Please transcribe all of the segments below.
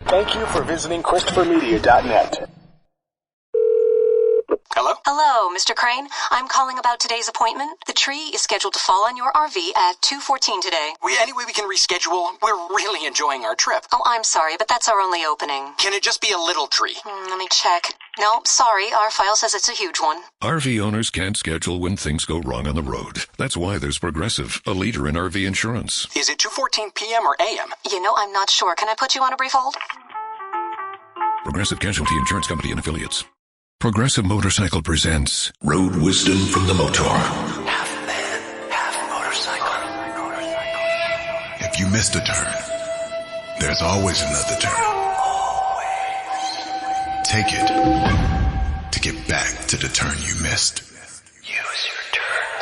Thank you for visiting ChristopherMedia.net. Hello? Hello, Mr. Crane. I'm calling about today's appointment. The tree is scheduled to fall on your RV at 2:14 today. Any way we can reschedule? We're really enjoying our trip. Oh, I'm sorry, but that's our only opening. Can it just be a little tree? Let me check. No, sorry, our file says it's a huge one. RV owners can't schedule when things go wrong on the road. That's why there's Progressive, a leader in RV insurance. Is it 2:14 p.m. or a.m.? You know, I'm not sure. Can I put you on a brief hold? Progressive Casualty Insurance Company and Affiliates. Progressive Motorcycle presents Road Wisdom from the Motor. Half man, half motorcycle. If you missed a turn, there's always another turn. Always. Take it to get back to the turn you missed. Use your turn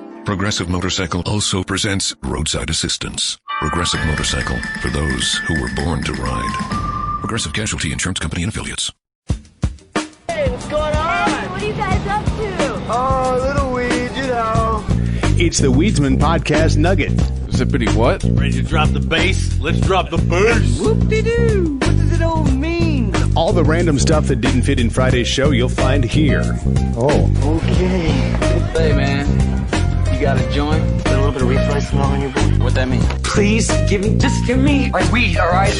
signal. Progressive Motorcycle also presents Roadside Assistance. Progressive Motorcycle for those who were born to ride. Progressive Casualty Insurance Company and Affiliates. Hey, what's going on? Hey, what are you guys up to? Oh, little weed, you know. It's the Weedsman Podcast Nugget. Zippity what? Ready to drop the bass? Let's drop the bass. Whoop-de-doo. What does it all mean? All the random stuff that didn't fit in Friday's show you'll find here. Oh, okay. Hey, man. You got a joint? Got a little bit of refly smell on your boy? What that mean? Please, just give me my weed, all right?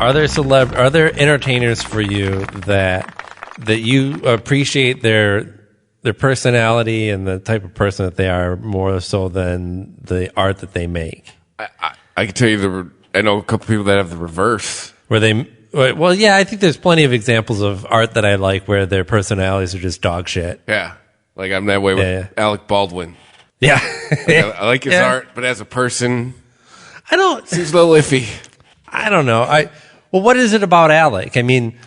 Are there entertainers for you that you appreciate their personality and the type of person that they are more so than the art that they make? I can tell you I know a couple people that have the reverse. Where they, well, yeah, I think there's plenty of examples of art that I like where their personalities are just dog shit. Yeah. Like I'm that way with Alec Baldwin. Yeah. I like his art, but as a person, seems a little iffy. I don't know. Well, what is it about Alec? I mean,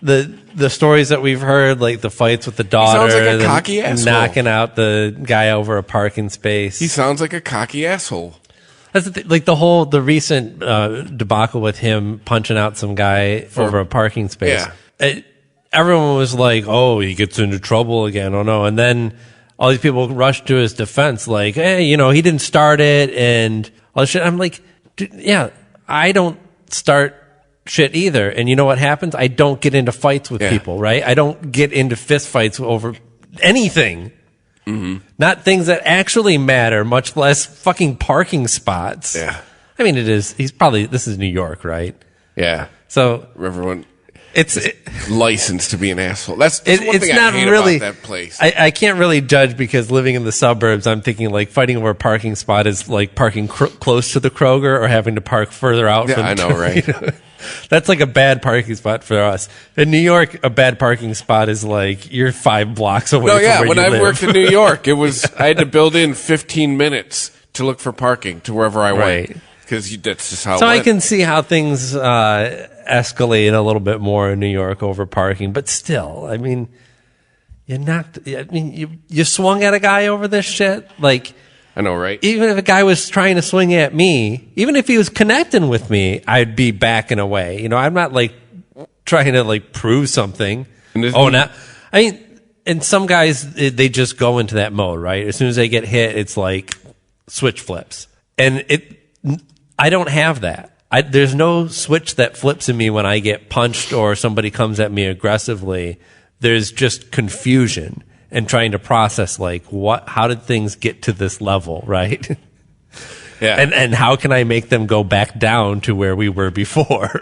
the stories that we've heard, like the fights with the daughter, he sounds like a cocky asshole. Knocking out the guy over a parking space. He sounds like a cocky asshole. That's like the recent debacle with him punching out some guy over a parking space. Yeah. Everyone was like, "Oh, he gets into trouble again." Oh no! And then all these people rushed to his defense, like, "Hey, he didn't start it," and all this shit. I'm like, yeah, I don't start shit either. And you know what happens? I don't get into fights with people, right? I don't get into fist fights over anything. Mm-hmm. Not things that actually matter, much less fucking parking spots. Yeah. I mean, this is New York, right? Yeah. So everyone, it's licensed to be an asshole. That's one thing not I hate really about that place. I can't really judge because living in the suburbs, I'm thinking like fighting over a parking spot is like parking close to the Kroger or having to park further out. Yeah, I know, right? That's like a bad parking spot for us. In New York, a bad parking spot is like you're 5 blocks away. No, from yeah. where When you I live. worked in New York, I had to build in 15 minutes to look for parking to wherever I went because that's just how. So it went. I can see how things escalate a little bit more in New York over parking, but still, I mean, you swung at a guy over this shit, like. I know, right? Even if a guy was trying to swing at me, even if he was connecting with me, I'd be backing away. I'm not like trying to like prove something. And some guys, they just go into that mode, right? As soon as they get hit, it's like switch flips. And I don't have that. There's no switch that flips in me when I get punched or somebody comes at me aggressively. There's just confusion. And trying to process like how did things get to this level, right? Yeah. And how can I make them go back down to where we were before?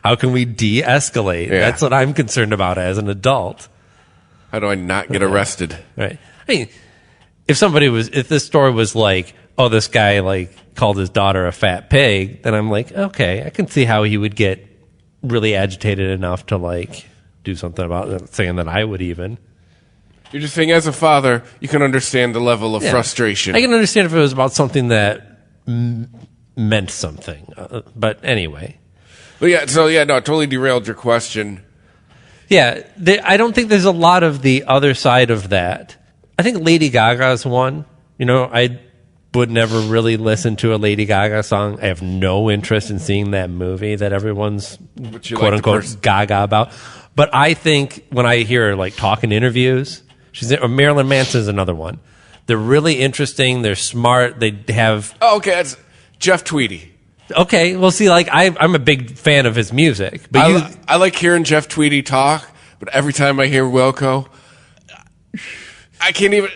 How can we de-escalate? Yeah. That's what I'm concerned about as an adult. How do I not get arrested? Right. I mean, if this story was like, oh, this guy like called his daughter a fat pig, then I'm like, okay, I can see how he would get really agitated enough to like do something about it, saying that I would even. You're just saying, as a father, you can understand the level of frustration. I can understand if it was about something that meant something. But anyway. But yeah, I totally derailed your question. Yeah, I don't think there's a lot of the other side of that. I think Lady Gaga's one. I would never really listen to a Lady Gaga song. I have no interest in seeing that movie that everyone's quote-unquote gaga about. But I think when I hear her like talk in interviews... Marilyn Manson is another one. They're really interesting. They're smart. They have... Oh, okay, that's Jeff Tweedy. Okay, well, see, like, I'm a big fan of his music. But I like hearing Jeff Tweedy talk, but every time I hear Wilco, I can't even...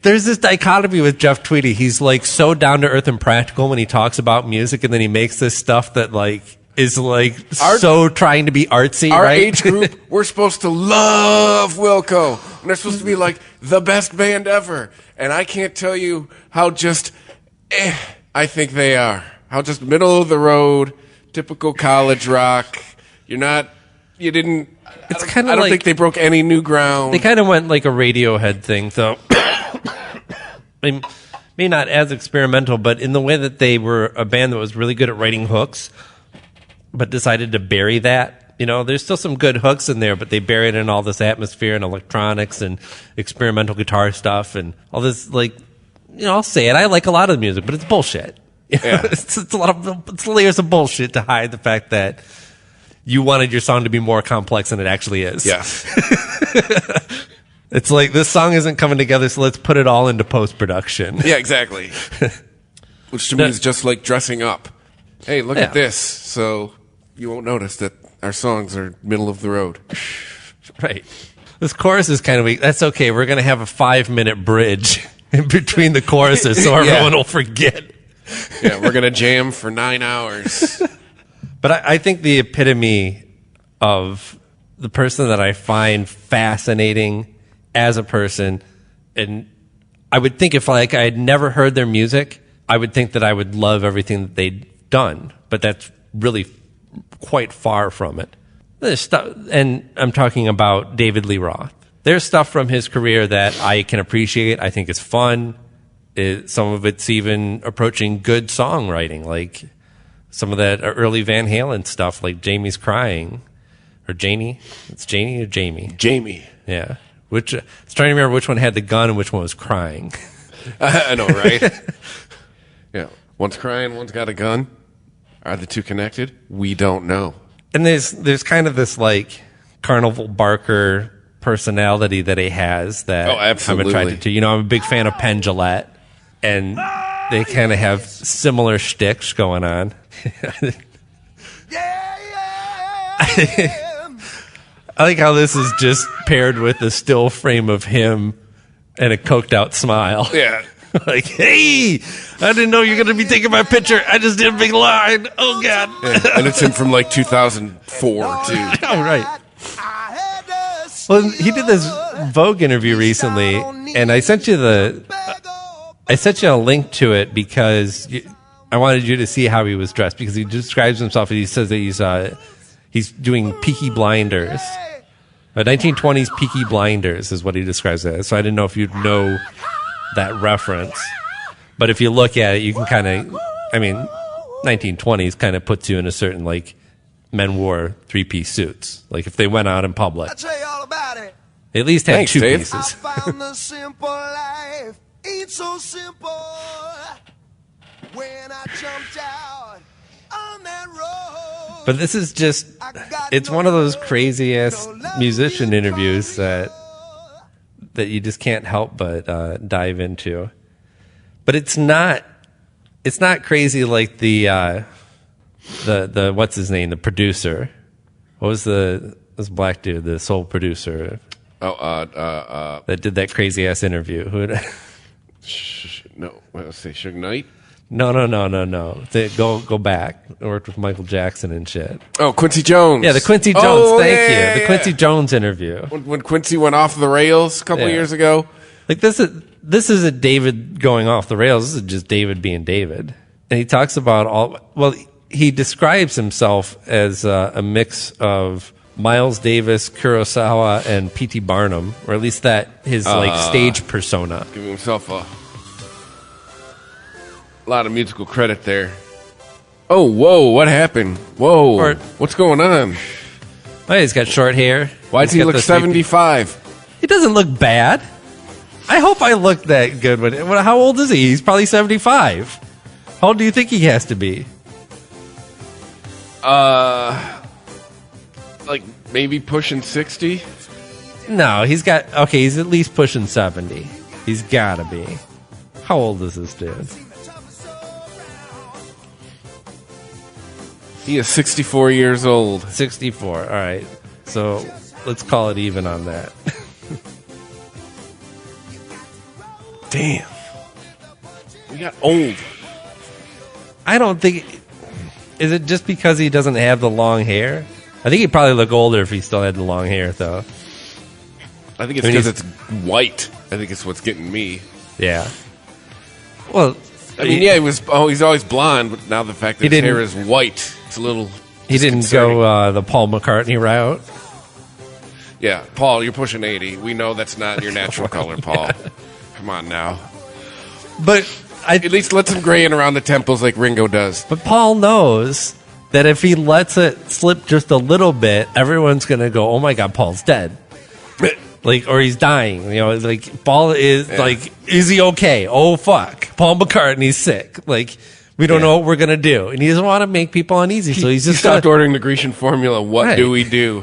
There's this dichotomy with Jeff Tweedy. He's, like, so down-to-earth and practical when he talks about music, and then he makes this stuff that, like, is, like, so trying to be artsy, Our right? age group, we're supposed to love Wilco, and they're supposed to be, like, the best band ever. And I can't tell you how just I think they are. How just middle of the road, typical college rock. You didn't. It's kind of I don't like, think they broke any new ground. They kind of went like a Radiohead thing, though. Maybe not as experimental, but in the way that they were a band that was really good at writing hooks, but decided to bury that. You know, there's still some good hooks in there, but they buried in all this atmosphere and electronics and experimental guitar stuff and all this, like, you know, I'll say it. I like a lot of the music, but it's bullshit. Yeah. it's a lot of it's layers of bullshit to hide the fact that you wanted your song to be more complex than it actually is. Yes. It's like, this song isn't coming together, so let's put it all into post-production. Yeah, exactly. Which to me is just like dressing up. Hey, look at this. So you won't notice that our songs are middle of the road. Right. This chorus is kind of weak. That's okay. We're going to have a 5-minute bridge in between the choruses so everyone will forget. Yeah, we're going to jam for 9 hours. But I think the epitome of the person that I find fascinating as a person, and I would think if like I had never heard their music, I would think that I would love everything that they'd done. But that's really quite far from it. There's stuff, and I'm talking about David Lee Roth. There's stuff from his career that I can appreciate. I think it's fun. Some of it's even approaching good songwriting, like some of that early Van Halen stuff, like Jamie's Crying, or Janie. It's Janie or Jamie? Jamie. Yeah. I was trying to remember which one had the gun and which one was crying. I know, right? Yeah. One's crying, one's got a gun. Are the two connected? We don't know. And there's kind of this like Carnival Barker personality that he has that I'm attracted to. You know, I'm a big fan of Penn Jillette, and they kind of have similar shticks going on. I like how this is just paired with a still frame of him and a coked out smile. Yeah. Like, hey, I didn't know you were going to be taking my picture. I just did a big line. Oh, God. Yeah, and it's him from like 2004, too. Oh, right. Well, he did this Vogue interview recently, and I sent you a link to it because I wanted you to see how he was dressed, because he describes himself, and he says that he's doing Peaky Blinders. 1920s Peaky Blinders is what he describes it as. So I didn't know if you'd know that reference. But if you look at it, you can kind of, 1920s kind of puts you in a certain, like, men wore 3-piece suits. Like, if they went out in public. I'll tell you all about it. They at least had 2 pieces. I found the simple life ain't so simple when I jumped out on that road. But this is just, it's one of those crazy-ass musician interviews that you just can't help but dive into. But it's not crazy like the what's his name, the producer. What was this black dude, the soul producer? That did that crazy ass interview. Let's say Suge Knight. No. Go back. I worked with Michael Jackson and shit. Oh, Quincy Jones. Yeah, the Quincy Jones. Thank you. The Quincy Jones interview. When Quincy went off the rails a couple years ago. Like this isn't David going off the rails. This is just David being David. And he talks about he describes himself as a mix of Miles Davis, Kurosawa, and P.T. Barnum, or at least that his stage persona. Giving himself a lot of musical credit there. Oh, whoa, what happened? Whoa, what's going on? Oh, he's got short hair. Why does he look 75? He doesn't look bad. I hope I look that good. How old is he? He's probably 75. How old do you think he has to be? Like maybe pushing 60? No, he's at least pushing 70. He's gotta be. How old is this dude? He is 64 years old. 64. All right. So let's call it even on that. Damn. We got old. I don't think... Is it just because he doesn't have the long hair? I think he'd probably look older if he still had the long hair, though. I think it's because it's white. I think it's what's getting me. Yeah. Well... I mean, yeah, he's always blonde, but now the fact that his hair is white, it's a little... He didn't go the Paul McCartney route. Yeah, Paul, you're pushing 80. We know that's not your natural color, Paul. Come on now. But at least let some gray in around the temples like Ringo does. But Paul knows that if he lets it slip just a little bit, everyone's going to go, oh my God, Paul's dead. Like, or he's dying. You know, like, Paul is, like, is he okay? Oh, fuck. Paul McCartney's sick. Like, we don't know what we're going to do. And he doesn't want to make people uneasy, so he's just stopped ordering the Grecian formula. What do we do?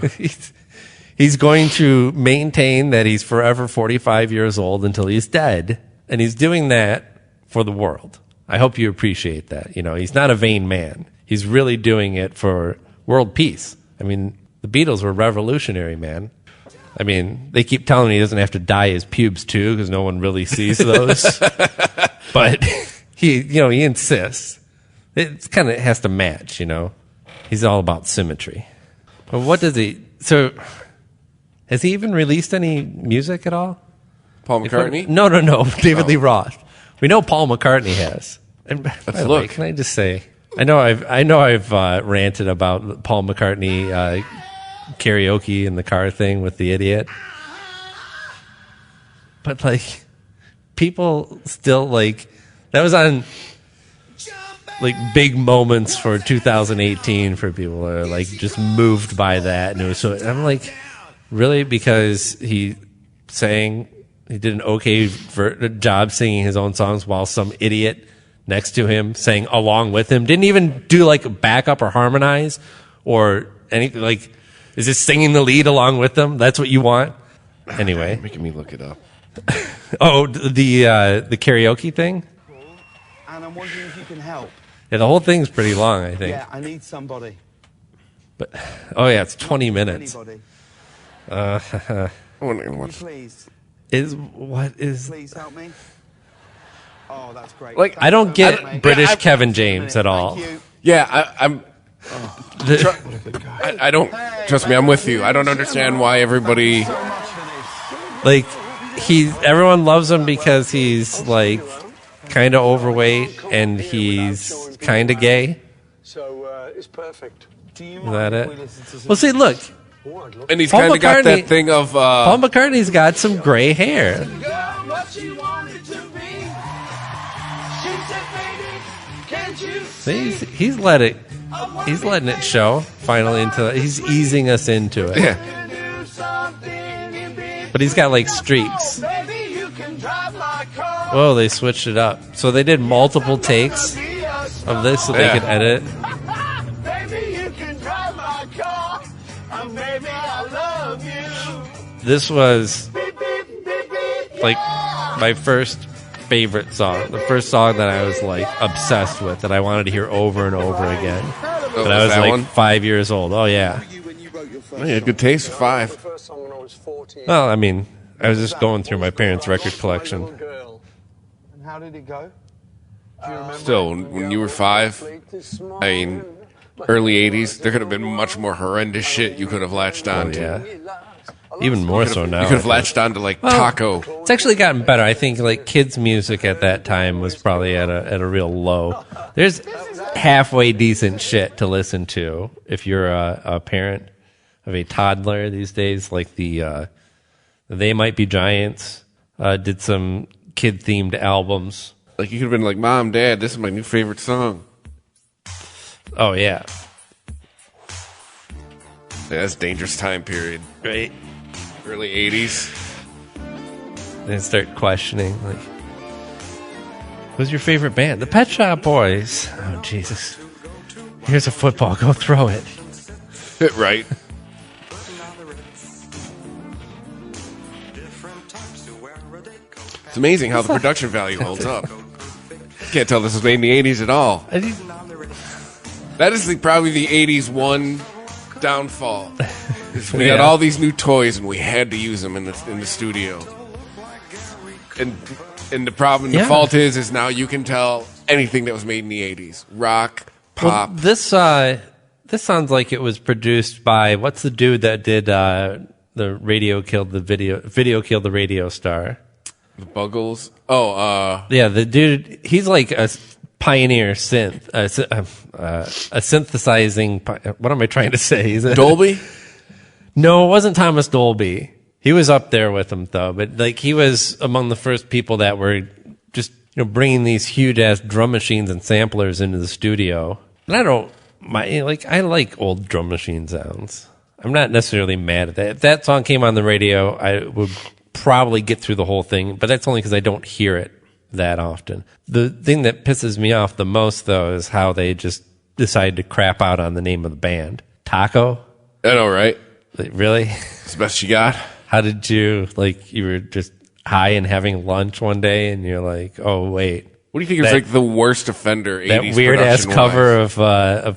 He's going to maintain that he's forever 45 years old until he's dead. And he's doing that for the world. I hope you appreciate that. You know, he's not a vain man. He's really doing it for world peace. I mean, the Beatles were revolutionary, man. I mean, they keep telling me he doesn't have to dye his pubes too, because no one really sees those. But he insists. It kind of has to match, you know. He's all about symmetry. But what does he? So, has he even released any music at all? Paul McCartney? No. David Lee Roth. We know Paul McCartney has. And by the way, can I just say? I know I've ranted about Paul McCartney. Karaoke in the car thing with the idiot, but like people still like that was on like big moments for 2018 for people that are like just moved by that, and it was so I'm like, really? Because he did an okay job singing his own songs while some idiot next to him sang along with him, didn't even do like a backup or harmonize or anything. Like, is this singing the lead along with them? That's what you want? Anyway. You're making me look it up. Oh, the karaoke thing? And I'm wondering if you can help. Yeah, the whole thing's pretty long, I think. Yeah, I need somebody. But it's 20 minutes. Anybody. Please. Please help me. Oh, that's great. Like, I don't get British Kevin James at all. Yeah, I'm... I don't... Trust me, I'm with you. I don't understand why everybody... Like, everyone loves him because he's, like, kind of overweight and he's kind of gay. So, it's perfect. Is that it? Well, see, look. And he's kind of got that thing of... Paul McCartney's got some gray hair. See, he's letting it show finally he's easing us into it. Yeah. But he's got like streaks. Whoa, they switched it up. So they did multiple takes of this so they could edit. This was like my first favorite song. The first song that I was like obsessed with, that I wanted to hear over and over again. But I was like 5 years old. Oh yeah. You had good taste for 5. Well, I mean, I was just going through my parents' record collection. And how did it go? Still, when you were 5, I mean, early 80s, there could have been much more horrendous shit you could have latched on to. Yeah. Even more so now. You could have latched on to like Taco. It's actually gotten better. I think like kids' music at that time was probably at a real low. There's halfway decent shit to listen to if you're a parent of a toddler these days. Like the They Might Be Giants did some kid-themed albums. Like you could have been like, Mom, Dad, this is my new favorite song. Oh yeah. Yeah, that's a dangerous time period. Right. Early 80s. Then start questioning, like, who's your favorite band? The Pet Shop Boys. Oh, Jesus. Here's a football. Go throw it. Right. It's amazing how the production value holds up. Can't tell this was made in the 80s at all. That is probably the 80s one downfall. We got all these new toys, and we had to use them in the studio. And the problem, the fault is now you can tell anything that was made in the 80s. Rock, pop. Well, this sounds like it was produced by, what's the dude that did the radio killed the video killed the radio star? The Buggles? Oh, yeah, the dude, he's like a pioneer synth, a synthesizing, what am I trying to say? Is it Dolby? No, it wasn't Thomas Dolby. He was up there with him, though, but like he was among the first people that were just bringing these huge ass drum machines and samplers into the studio. And I like old drum machine sounds. I'm not necessarily mad at that. If that song came on the radio, I would probably get through the whole thing, but that's only because I don't hear it that often. The thing that pisses me off the most, though, is how they just decided to crap out on the name of the band. Taco? I know, right? Like, really? It's the best you got? How did you, you were just high and having lunch one day, and you're like, oh, wait. What do you think is like the worst offender 80s that weird-ass cover of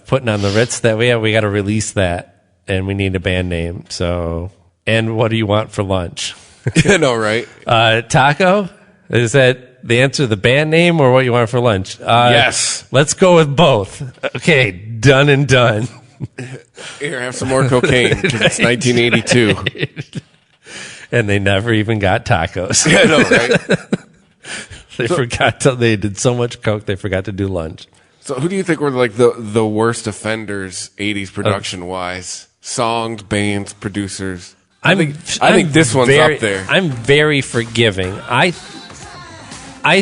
Putting on the Ritz that we got to release that, and we need a band name. So, and what do you want for lunch? I know, right? Taco? Is that the answer, the band name, or what you want for lunch? Yes. Let's go with both. Okay, done and done. Here, have some more cocaine, because it's 1982. And they never even got tacos. Yeah, I know, right? They did so much coke, they forgot to do lunch. So who do you think were like the worst offenders 80s production-wise? Songs, bands, producers? I think this one's up there. I'm very forgiving. I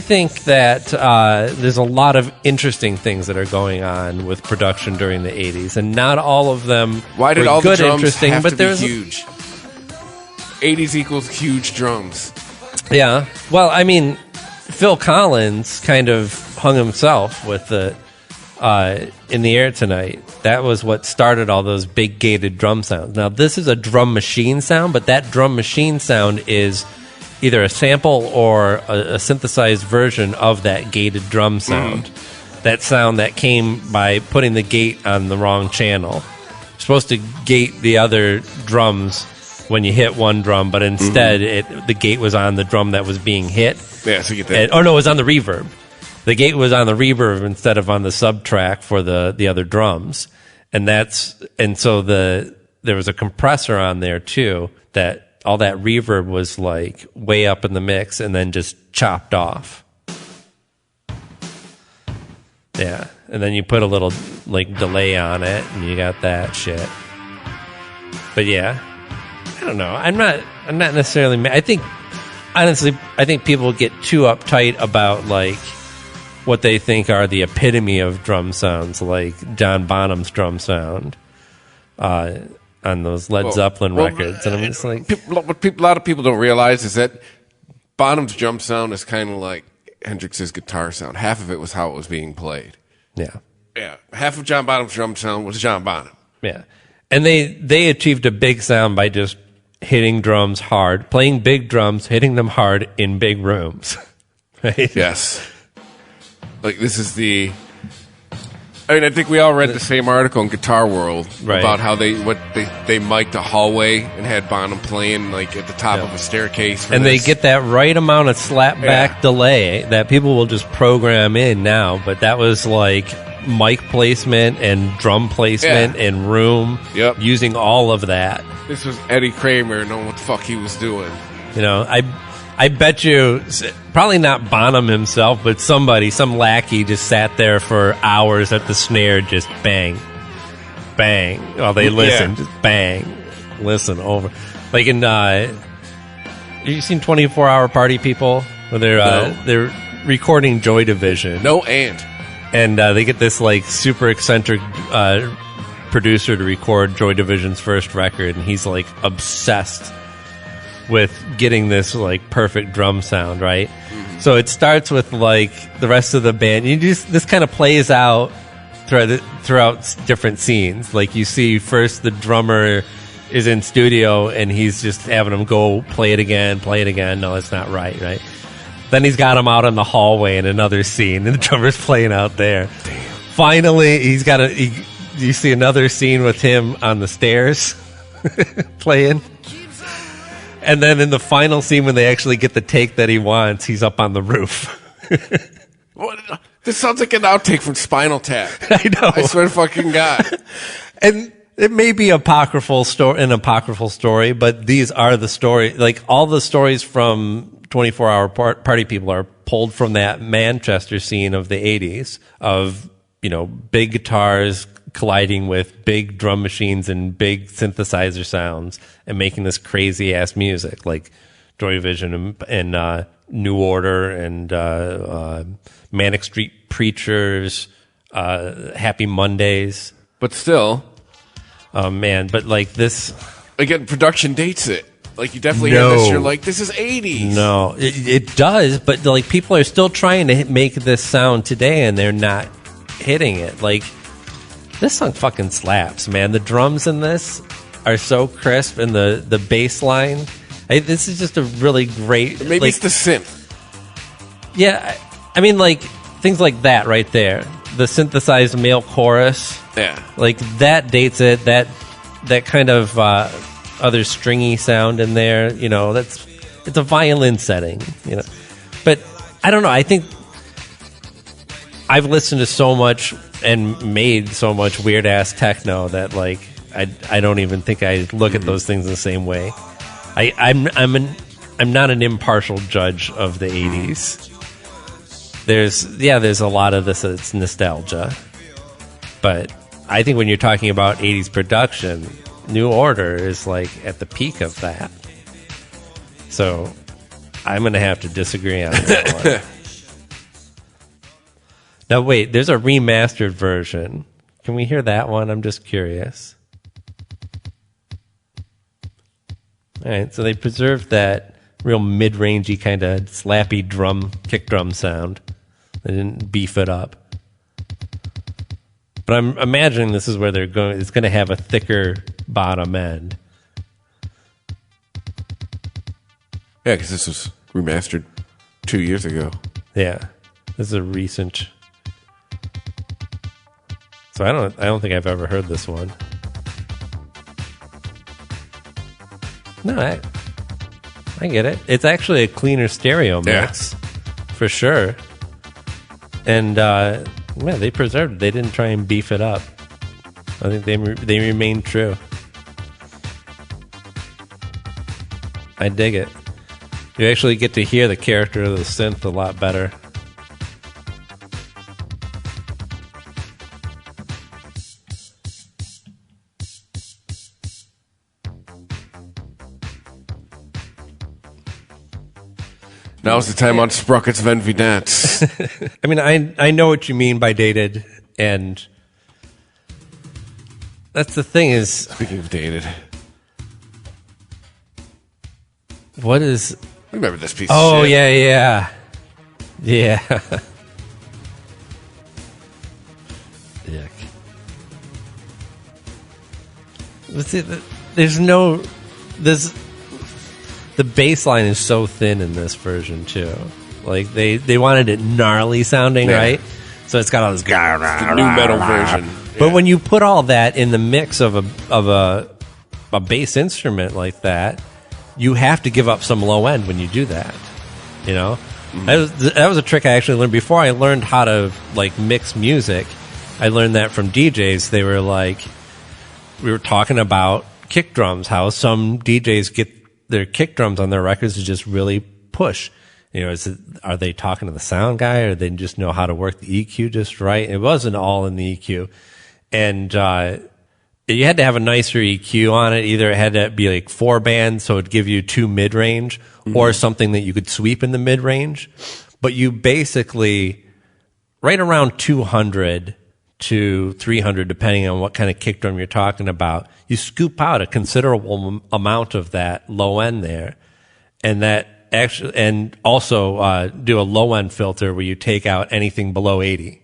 think that there's a lot of interesting things that are going on with production during the 80s, and not all of them Why did were all good, the drums interesting, have but to there's be huge? 80s equals huge drums. Yeah. Well, I mean, Phil Collins kind of hung himself with the In the Air Tonight. That was what started all those big gated drum sounds. Now, this is a drum machine sound, but that drum machine sound is either a sample or a synthesized version of that gated drum sound. That sound that came by putting the gate on the wrong channel. You're supposed to gate the other drums when you hit one drum, but instead the gate was on the drum that was being hit. Yeah, so you get that. It was on the reverb. The gate was on the reverb instead of on the subtrack for the other drums. So there was a compressor on there too, that all that reverb was like way up in the mix and then just chopped off. Yeah. And then you put a little like delay on it and you got that shit. But yeah, I don't know. I'm not necessarily mad. I think people get too uptight about like what they think are the epitome of drum sounds, like John Bonham's drum sound on those Led Zeppelin records. And I'm just like, what a lot of people don't realize is that Bonham's drum sound is kind of like Hendrix's guitar sound. Half of it was how it was being played. Yeah. Yeah. Half of John Bonham's drum sound was John Bonham. Yeah. And they achieved a big sound by just hitting drums hard, playing big drums, hitting them hard in big rooms. Right? Yes. Like this is I think we all read the same article in Guitar World about how they mic'd a hallway and had Bonham playing like at the top of a staircase. And they get that right amount of slapback delay that people will just program in now, but that was like mic placement and drum placement and room, using all of that. This was Eddie Kramer knowing what the fuck he was doing. I bet you, probably not Bonham himself, but some lackey just sat there for hours at the snare, just bang, bang, while they listened, just bang, listen over. Like in, have you seen 24-Hour Party People? Where they're recording Joy Division. And they get this like super eccentric producer to record Joy Division's first record, and he's like obsessed with getting this like perfect drum sound, right? So it starts with like the rest of the band. This kind of plays out throughout different scenes. Like you see first the drummer is in studio and he's just having them go play it again. No, it's not right? Then he's got him out in the hallway in another scene, and the drummer's playing out there. Damn. Finally, you see another scene with him on the stairs playing. And then in the final scene, when they actually get the take that he wants, he's up on the roof. What? This sounds like an outtake from Spinal Tap. I know. I swear to fucking God. And it may be an apocryphal story, but these are the story. Like, all the stories from 24-Hour Party People are pulled from that Manchester scene of the 80s of, big guitars colliding with big drum machines and big synthesizer sounds and making this crazy ass music like Joy Division and New Order and Manic Street Preachers, Happy Mondays. But still. Oh, man. But like this. Again, production dates it. Like, you definitely hear this, you're like, this is 80s. No, it does, but like people are still trying to make this sound today, and they're not hitting it. Like, this song fucking slaps, man. The drums in this are so crisp, and the bass line. This is just a really great. Maybe it's the synth. Yeah, I mean, like things like that right there. The synthesized male chorus. Yeah, like that dates it. That kind of. Other stringy sound in there, it's a violin setting, But I don't know. I think I've listened to so much and made so much weird ass techno that like I don't even think I look at those things the same way. I'm not an impartial judge of the 80s. There's a lot of this. It's nostalgia, but I think when you're talking about 80s production. New Order is like at the peak of that. So I'm going to have to disagree on that one. Now, wait, there's a remastered version. Can we hear that one? I'm just curious. All right, so they preserved that real mid-rangey kind of slappy kick drum sound. They didn't beef it up. But I'm imagining this is where they're going. It's going to have a thicker bottom end. Yeah, because this was remastered 2 years ago. Yeah, this is a recent. So I don't think I've ever heard this one. No, I get it. It's actually a cleaner stereo mix, for sure. And yeah, they preserved it. They didn't try and beef it up. I think they remained true. I dig it. You actually get to hear the character of the synth a lot better. Now's the time on Sprockets Ven Vidance. I mean, I know what you mean by dated, and that's the thing is... Speaking of dated... What is... Remember this piece of shit. Oh, yeah. Yuck. Let's see, there's no... The bass line is so thin in this version, too. Like, they wanted it gnarly sounding, right? So it's got all this... The new metal version. But when you put all that in the mix of a bass instrument like that, you have to give up some low end when you do that. That was a trick I actually learned before I learned how to like mix music. I learned that from DJs. They were like, we were talking about kick drums, how some DJs get their kick drums on their records to just really push. Are they talking to the sound guy, or they just know how to work the EQ just right? It wasn't all in the EQ, and you had to have a nicer EQ on it. Either it had to be like 4 bands, so it'd give you 2 mid-range, or something that you could sweep in the mid-range. But you basically, right around 200 to 300, depending on what kind of kick drum you're talking about, you scoop out a considerable amount of that low end there, and also do a low end filter where you take out anything below 80.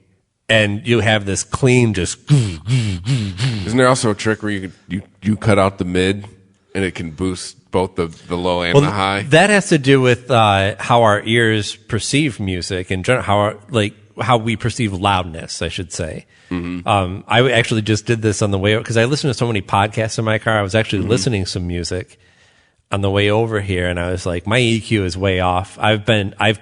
And you have this clean, just... Isn't there also a trick where you cut out the mid and it can boost both the low and the high. That has to do with how our ears perceive music and how we perceive loudness, I should say. Mm-hmm. I actually just did this on the way, because I listen to so many podcasts in my car. I was actually listening to some music on the way over here, and I was like, my EQ is way off. I've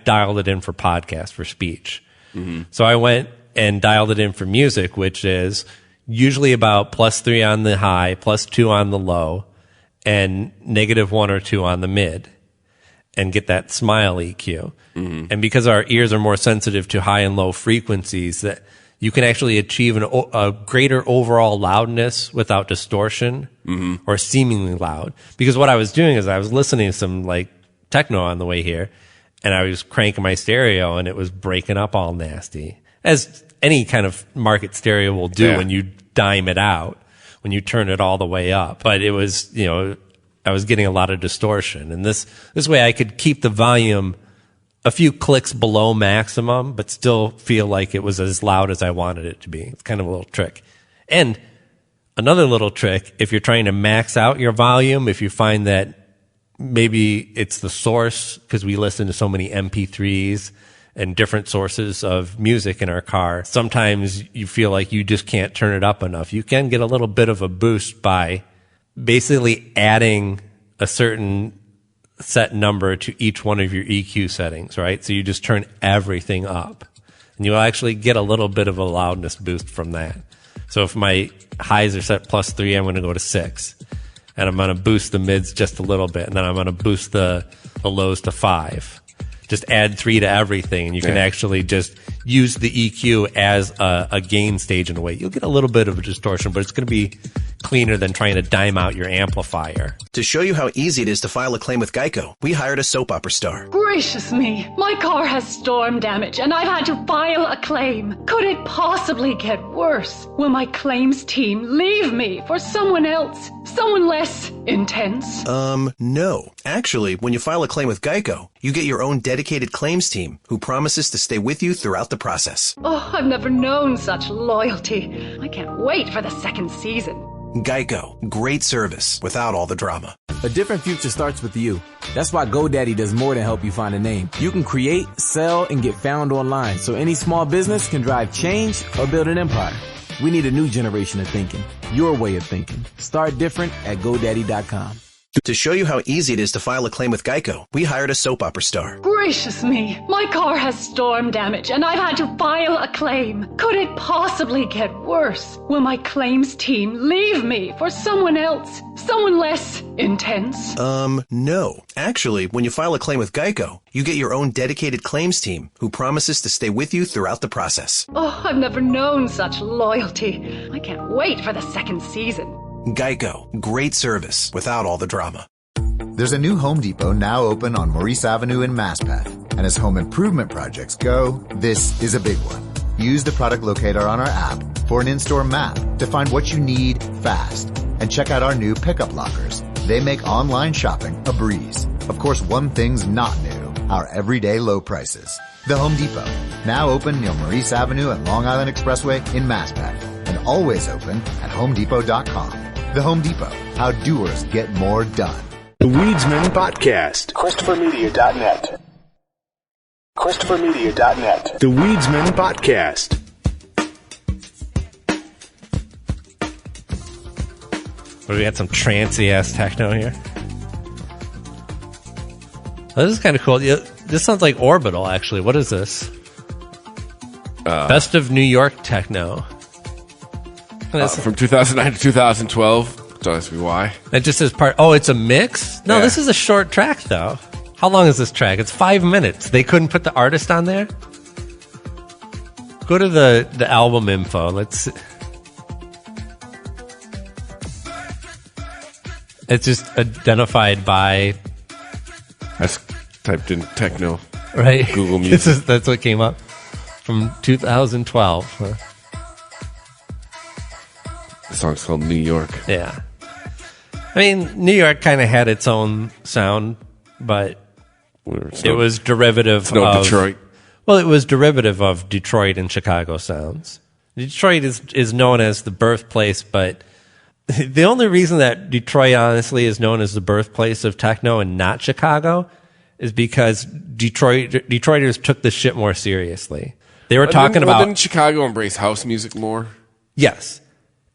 dialed it in for podcast, for speech. Mm-hmm. So I went and dialed it in for music, which is usually about +3 on the high, +2 on the low, and -1 or 2 on the mid, and get that smile EQ. Mm-hmm. And because our ears are more sensitive to high and low frequencies, that you can actually achieve a greater overall loudness without distortion or seemingly loud. Because what I was doing is I was listening to some like techno on the way here, and I was cranking my stereo, and it was breaking up all nasty, as any kind of market stereo will do when you dime it out, when you turn it all the way up. But it was, I was getting a lot of distortion, and this way I could keep the volume a few clicks below maximum, but still feel like it was as loud as I wanted it to be. It's kind of a little trick. And another little trick, if you're trying to max out your volume, if you find that maybe it's the source, because we listen to so many MP3s and different sources of music in our car, sometimes you feel like you just can't turn it up enough. You can get a little bit of a boost by basically adding a certain set number to each one of your EQ settings, right? So you just turn everything up, and you'll actually get a little bit of a loudness boost from that. So if my highs are set +3, I'm going to go to 6, and I'm going to boost the mids just a little bit, and then I'm going to boost the lows to 5. Just add 3 to everything, and you can actually just use the EQ as a gain stage in a way. You'll get a little bit of a distortion, but it's going to be cleaner than trying to dime out your amplifier. To show you how easy it is to file a claim with Geico, we hired a soap opera star. Gracious me, my car has storm damage and I've had to file a claim. Could it possibly get worse? Will my claims team leave me for someone else? Someone less intense? No. Actually, when you file a claim with Geico, you get your own dedicated claims team who promises to stay with you throughout the process. Oh, I've never known such loyalty. I can't wait for the second season. Geico. Great service without all the drama. A different future starts with you. That's why GoDaddy does more than help you find a name. You can create, sell, and get found online, so any small business can drive change or build an empire. We need a new generation of thinking. Your way of thinking. Start different at GoDaddy.com. To show you how easy it is to file a claim with Geico, we hired a soap opera star. Gracious me, my car has storm damage and I've had to file a claim. Could it possibly get worse? Will my claims team leave me for someone else? Someone less intense? No. Actually, when you file a claim with Geico, you get your own dedicated claims team who promises to stay with you throughout the process. Oh, I've never known such loyalty. I can't wait for the second season. Geico. Great service without all the drama. There's a new Home Depot now open on Maurice Avenue in Maspeth. And as home improvement projects go, this is a big one. Use the product locator on our app for an in-store map to find what you need fast. And check out our new pickup lockers. They make online shopping a breeze. Of course, one thing's not new, our everyday low prices. The Home Depot, now open near Maurice Avenue and Long Island Expressway in Maspeth. And always open at HomeDepot.com. The Home Depot, how doers get more done. The Weedsman Podcast. ChristopherMedia.net. ChristopherMedia.net. The Weedsman Podcast. What, do we got some trancy ass techno here? Oh, this is kind of cool. Yeah, this sounds like Orbital, actually. What is this? Best of New York techno. From 2009 to 2012. Don't ask me why. It just says part. Oh, it's a mix? No, This is a short track, though. How long is this track? It's 5 minutes. They couldn't put the artist on there? Go to the album info. Let's see. It's just identified by... I just typed in techno. Right. Google Music. That's what came up. From 2012. Huh? The song's called New York. Yeah. I mean, New York kind of had its own sound, but it was derivative of Detroit. Well, it was derivative of Detroit and Chicago sounds. Detroit is known as the birthplace, but The only reason that Detroit honestly is known as the birthplace of techno and not Chicago is because Detroiters took this shit more seriously. They were talking about. Didn't Chicago embrace house music more? Yes,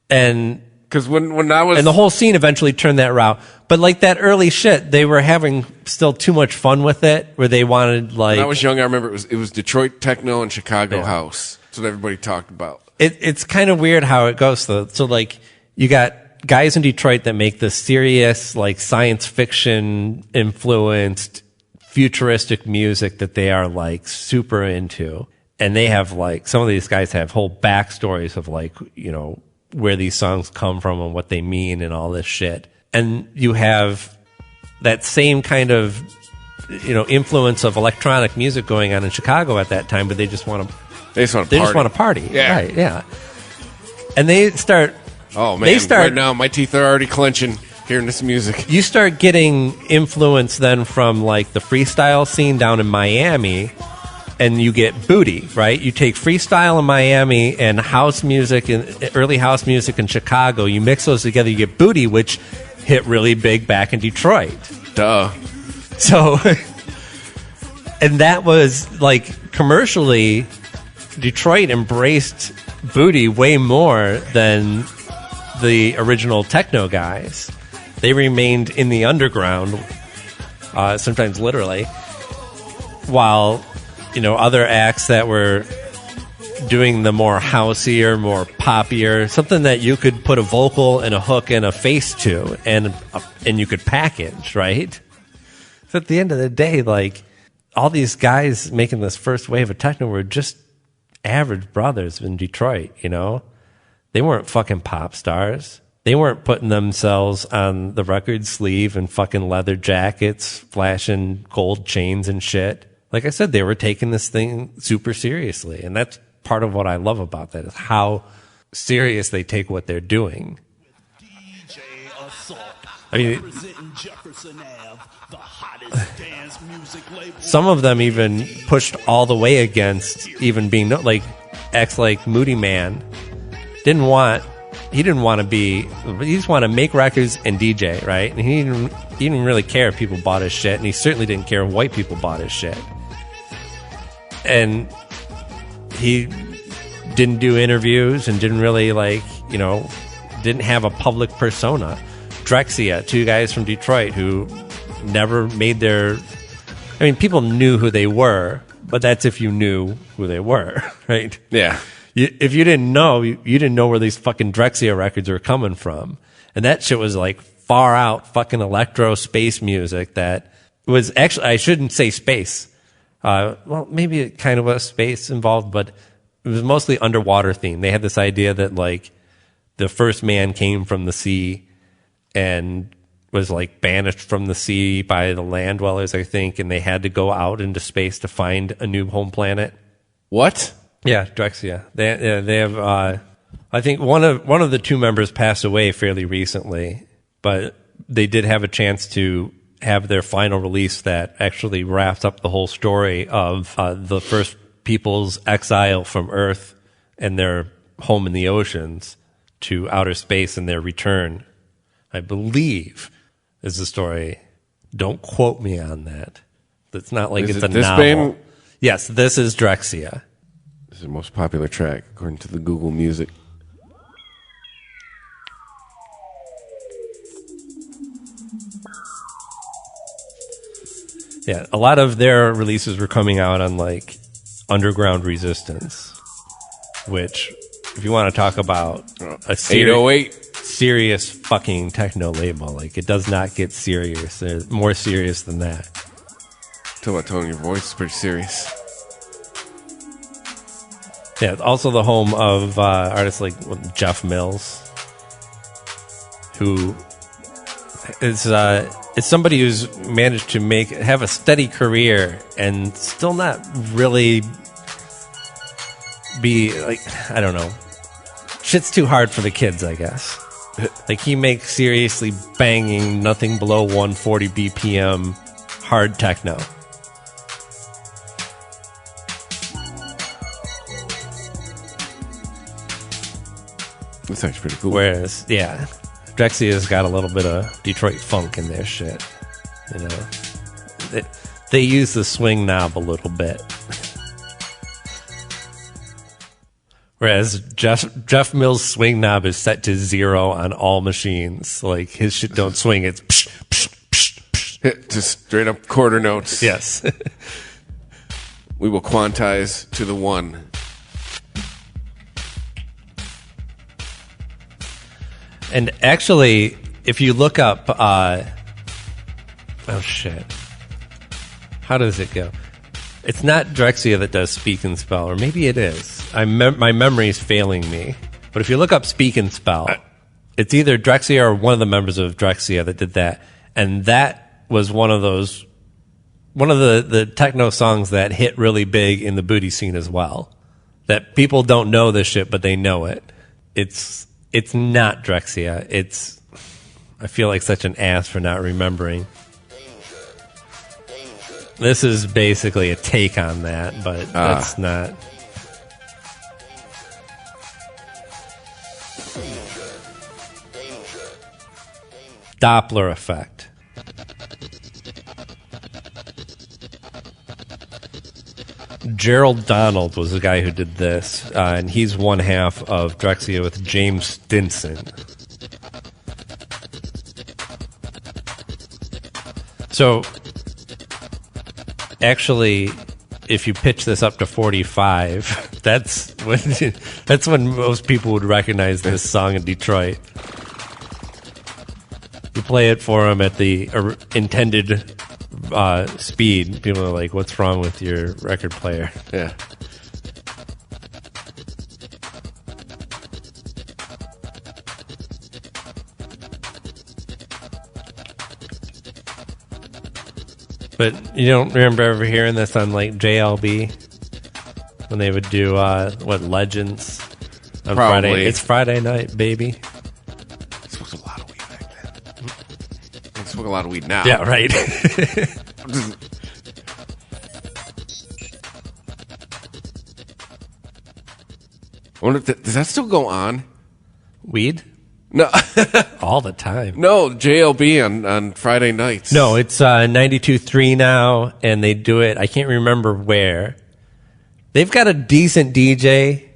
and because when I was, and the whole scene eventually turned that route. But like that early shit, they were having still too much fun with it. Where they wanted like. When I was young, I remember it was Detroit techno and Chicago house. That's what everybody talked about. It's kind of weird how it goes though. So like you got guys in Detroit that make this serious like science fiction influenced futuristic music that they are like super into. And they have like, some of these guys have whole backstories of like, you know, where these songs come from and what they mean and all this shit. And you have that same kind of, you know, influence of electronic music going on in Chicago at that time, but they just want to party. Yeah. Right. Yeah. And they start, oh man, right now my teeth are already clenching hearing this music. You start getting influence then from like the freestyle scene down in Miami. And you get booty, right? You take freestyle in Miami and house music and early house music in Chicago. You mix those together, you get booty, which hit really big back in Detroit. Duh. So, and that was like commercially, Detroit embraced booty way more than the original techno guys. They remained in the underground, sometimes literally, while you know, other acts that were doing the more houseier, more poppier, something that you could put a vocal and a hook and a face to, and you could package, right? So at the end of the day, like, all these guys making this first wave of techno were just average brothers in Detroit, you know? They weren't fucking pop stars. They weren't putting themselves on the record sleeve in fucking leather jackets, flashing gold chains and shit. Like I said, they were taking this thing super seriously. And that's part of what I love about that is how serious they take what they're doing. I mean, some of them even pushed all the way against even being like acts like Moody Man. He didn't want to be, he just wanted to make records and DJ, right? And he didn't really care if people bought his shit, and he certainly didn't care if white people bought his shit. And he didn't do interviews and didn't really didn't have a public persona. Drexia, two guys from Detroit who never made people knew who they were, but that's if you knew who they were, right? Yeah. If you didn't know, you didn't know where these fucking Drexia records were coming from. And that shit was like far out fucking electro space music that was actually, I shouldn't say space. Well, maybe it kind of was space involved, but it was mostly underwater theme. They had this idea that like the first man came from the sea and was like banished from the sea by the land dwellers, I think, and they had to go out into space to find a new home planet. What? Yeah, Drexia. They have. I think one of the two members passed away fairly recently, but they did have a chance to have their final release that actually wrapped up the whole story of the first people's exile from Earth and their home in the oceans to outer space and their return. I believe is the story. Don't quote me on that. It's not like it's a novel. Band? Yes, this is Drexia. This is the most popular track according to the Google Music. Yeah, a lot of their releases were coming out on like Underground Resistance, which, if you want to talk about a 808 serious fucking techno label, like it does not get serious. They're more serious than that. Talk about tone, your voice is pretty serious. Yeah, also the home of artists like Jeff Mills, who is somebody who's managed to have a steady career and still not really be like, I don't know, shit's too hard for the kids, I guess. Like he makes seriously banging, nothing below 140 BPM hard techno. That's actually pretty cool. Whereas, yeah. Drexia's got a little bit of Detroit funk in their shit. You know, they use the swing knob a little bit. Whereas Jeff Mills' swing knob is set to 0 on all machines. Like, his shit don't swing. It's psh, psh, psh, psh. Just straight up quarter notes. Yes. We will quantize to the 1. And actually, if you look up, oh shit, how does it go? It's not Drexia that does Speak and Spell, or maybe it is. My memory is failing me. But if you look up Speak and Spell, it's either Drexia or one of the members of Drexia that did that. And that was one of the techno songs that hit really big in the booty scene as well. That people don't know this shit, but they know it. It's not Drexia. I feel like such an ass for not remembering. This is basically a take on that, but that's not. Doppler effect. Gerald Donald was the guy who did this, and he's one half of Drexia with James Stinson. So, actually, if you pitch this up to 45, that's when most people would recognize this song in Detroit. You play it for them at the intended speed. People are like, "What's wrong with your record player?" Yeah. But you don't remember ever hearing this on like JLB when they would do Legends on Probably. Friday? It's Friday night, baby. I smoked a lot of weed back then. I smoke a lot of weed now. Yeah, right. I wonder if does that still go on? Weed? No. All the time. No, JLB on Friday nights. No, it's 92.3 now, and they do it. I can't remember where. They've got a decent DJ.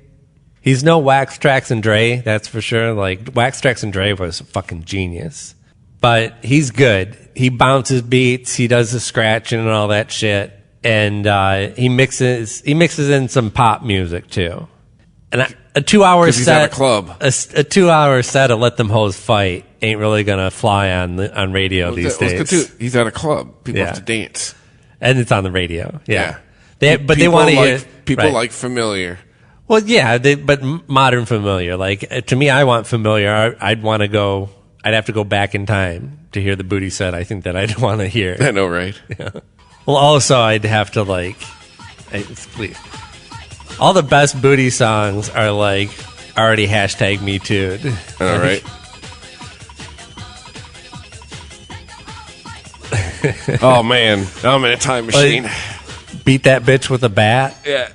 He's no Wax Trax and Dre, that's for sure. Like, Wax Trax and Dre was a fucking genius. But he's good. He bounces beats. He does the scratching and all that shit. And he mixes in some pop music, too. And a 2-hour set, at a club. A 2-hour set of Let Them Hoes Fight ain't really gonna fly on radio these days. He's at a club. People have to dance, and it's on the radio. Yeah, they want to hear people like Familiar. Well, yeah, but modern Familiar. Like to me, I want Familiar. I'd want to go. I'd have to go back in time to hear the booty set. I think that I'd want to hear. I know, right? Yeah. Well, also I'd have to please. All the best booty songs are like already hashtag Me Too. All right. Oh man, I'm in a time machine. Beat that bitch with a bat. Yeah.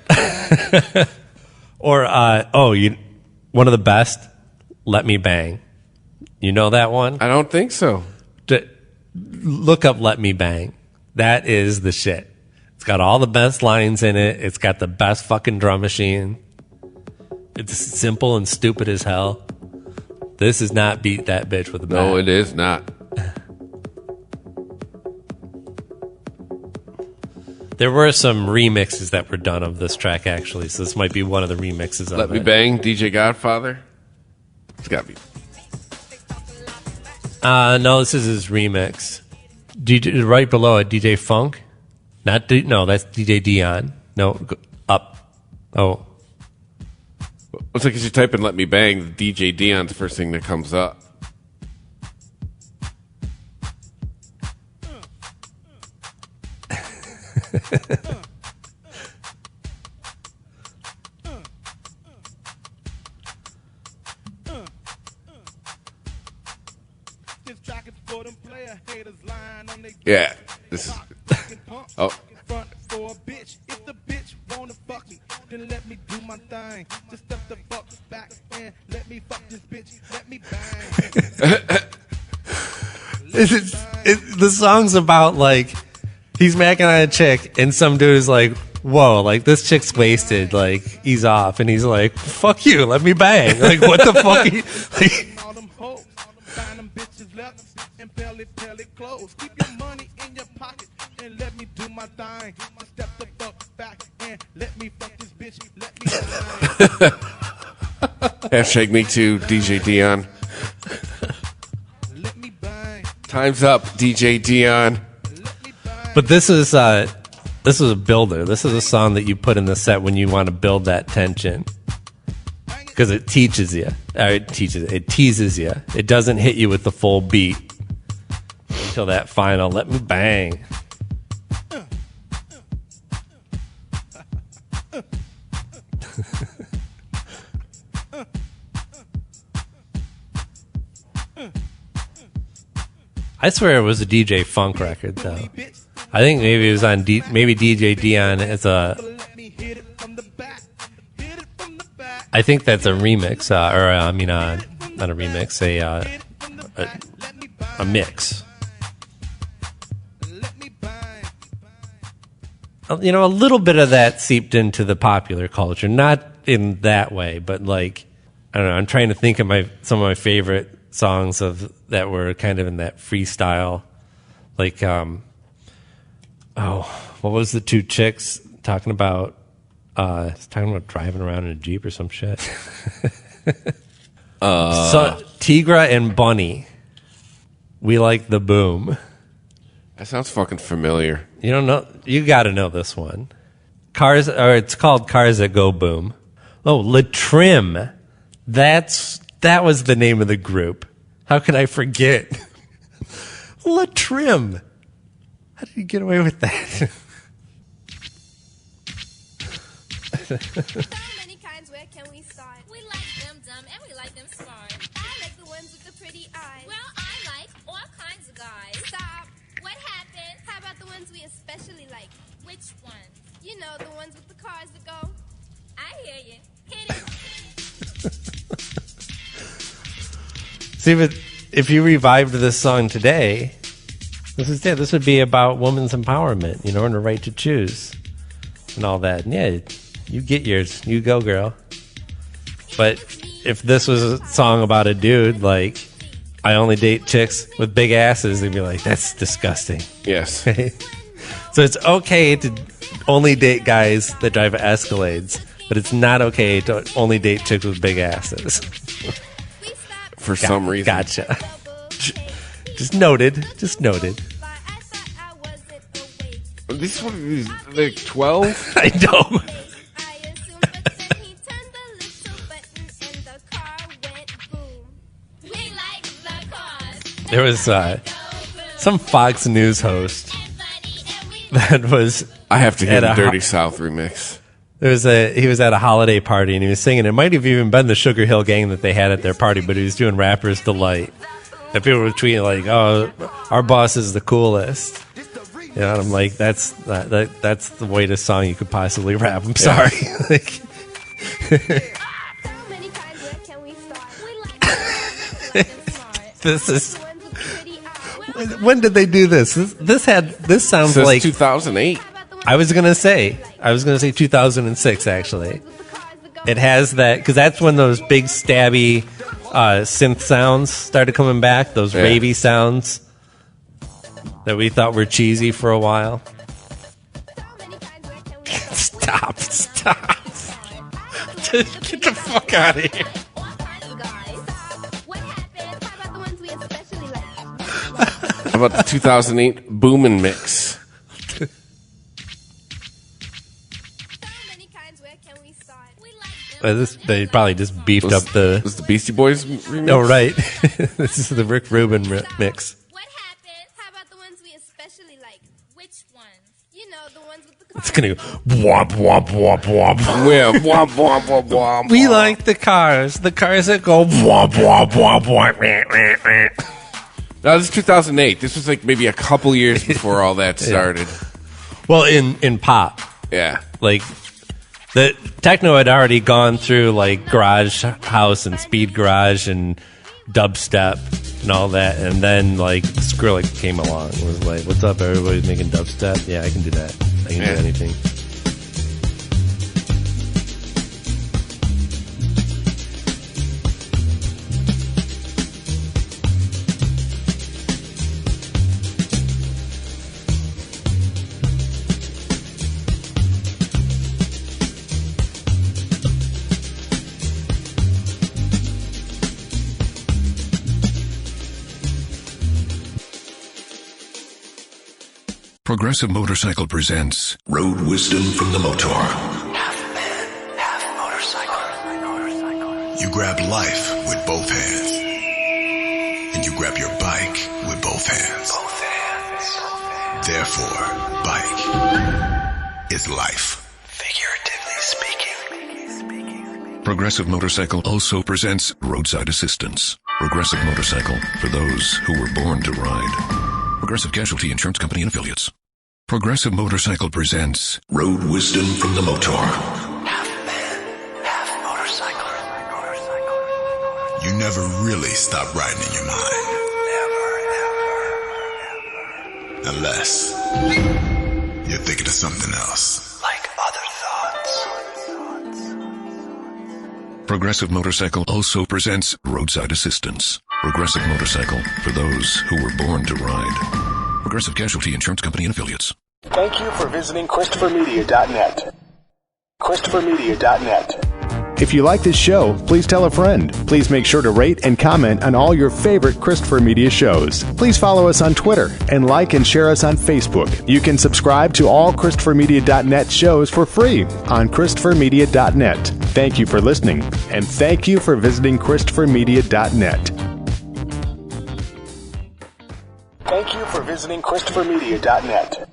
Or one of the best. Let Me Bang. You know that one? I don't think so. Look up Let Me Bang. That is the shit. It's got all the best lines in it. It's got the best fucking drum machine. It's simple and stupid as hell. This is not Beat That Bitch with a Bat. No, it is not. There were some remixes that were done of this track, actually, so this might be one of the remixes of it. Let Me Bang, DJ Godfather. It's got to be. No, this is his remix. Right below it, DJ Funk. No, that's DJ Dion. No, up. Oh. Looks like as you type in Let Me Bang, DJ Dion's the first thing that comes up. Yeah, this is. Oh. Then let me do my thing. Just step the fuck back and let me fuck this bitch. Let me bang. The song's about like he's macking on a chick, and some dude is like, "Whoa, like this chick's wasted, like he's off," and he's like, "Fuck you, let me bang." Like what the fuck? Keep your money in your pocket and let me do my thing. Step the fuck back and let me fuck this bitch. Let me Hashtag me too, DJ Dion. Time's up, DJ Dion. But this is a builder. This is a song that you put in the set when you want to build that tension. Because it teases you. It teases you. It doesn't hit you with the full beat until that final let me bang. I swear it was a DJ Funk record, though. I think maybe it was on maybe DJ Dion as a. I think that's a remix, not a remix, a mix. You know, a little bit of that seeped into the popular culture, not in that way, but like I don't know. I'm trying to think of some of my favorite songs that were kind of in that freestyle, like what was the two chicks talking about driving around in a Jeep or some shit. Tigra and Bunny, we like the boom. That sounds fucking familiar. You don't know? You got to know this one. It's called Cars That Go Boom. Oh, Latrim. That was the name of the group. How could I forget? Latrim. How did you get away with that? So many kinds, where can we start? We like them dumb and we like them smart. I like the ones with the pretty eyes. Well, I like all kinds of guys. Stop. What happened? How about the ones we especially like? Which ones? You know, the ones with the cars that go. I hear you. Hit it. See, but if you revived this song today, this would be about women's empowerment, you know, and the right to choose and all that. And yeah, you get yours. You go, girl. But if this was a song about a dude, like, I only date chicks with big asses, they'd be like, that's disgusting. Yes. So it's okay to only date guys that drive Escalades, but it's not okay to only date chicks with big asses. For some reason. Gotcha. Just noted. This one is like 12? I know. There was some Fox News host that was. I have to hear the Dirty South remix. He was at a holiday party and he was singing. It might have even been the Sugar Hill Gang that they had at their party, but he was doing Rapper's Delight. And people were tweeting like, "Oh, our boss is the coolest." You know, and I'm like, that's the whitest song you could possibly rap. I'm sorry. Like, this is. When did they do this? This sounds like 2008. I was gonna say 2006. Actually, it has that because that's when those big stabby synth sounds started coming back. Those ravey sounds that we thought were cheesy for a while. Stop! Get the fuck out of here. How about the 2008 Boomin' Mix? They probably just beefed up the. This is the Beastie Boys remix? Oh, right. This is the Rick Rubin mix. What happened? How about the ones we especially like? Which ones? You know, the ones with the It's going to go womp, womp, womp, womp. Yeah, womp, womp, womp, womp. We like the cars that go womp, womp, womp, womp. No, this is 2008. This was like maybe a couple years before all that started. Well, in pop. Yeah. Like, the techno had already gone through like garage house and speed garage and dubstep. and all that. And then like Skrillex came along and was like, "What's up? Everybody's making dubstep. Yeah, I can do that. I can do anything." Progressive Motorcycle presents Road Wisdom from the Motor. Half man, half motorcycle. You grab life with both hands. And you grab your bike with both hands. Both hands. Therefore, bike is life. Figuratively speaking. Progressive Motorcycle also presents Roadside Assistance. Progressive Motorcycle for those who were born to ride. Progressive Casualty Insurance Company and Affiliates. Progressive Motorcycle presents Road Wisdom from the Motor. Half man, half motorcycle. You never really stop riding in your mind. Never. Unless you're thinking of something else. Like other thoughts. Progressive Motorcycle also presents Roadside Assistance. Progressive Motorcycle for those who were born to ride. Progressive Casualty Insurance Company and Affiliates. Thank you for visiting ChristopherMedia.net. ChristopherMedia.net. If you like this show, please tell a friend. Please make sure to rate and comment on all your favorite Christopher Media shows. Please follow us on Twitter and like and share us on Facebook. You can subscribe to all ChristopherMedia.net shows for free on ChristopherMedia.net. Thank you for listening, and thank you for visiting ChristopherMedia.net. Thank you for visiting ChristopherMedia.net.